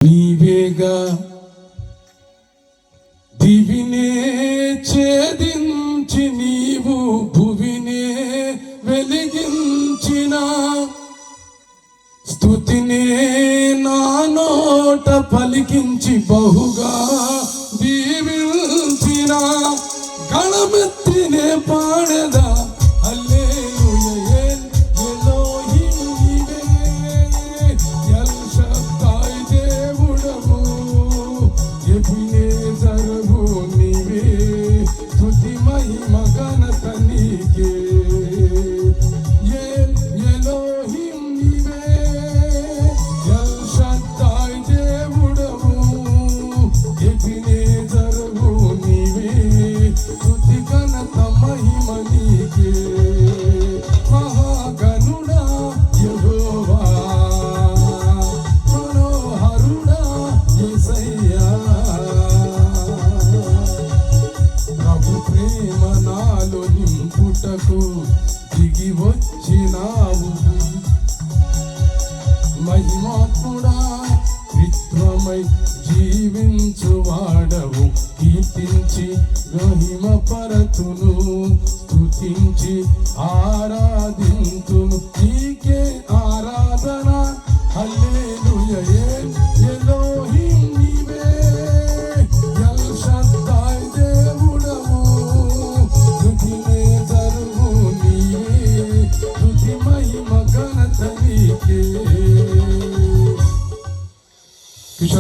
నీవేగా దివినే ఛేదించి నీవు భువినే వెలిగించిన స్తుతినే నా నోట పలికించి బహుగా దీవించిన గళమెత్తినే పాడదా దిగి వచ్చినావు మహిమాత్ముడా విత్వమై జీవించువాడవు కీర్తించి మహిమ పరతును స్తుతించి ఆరాధింతును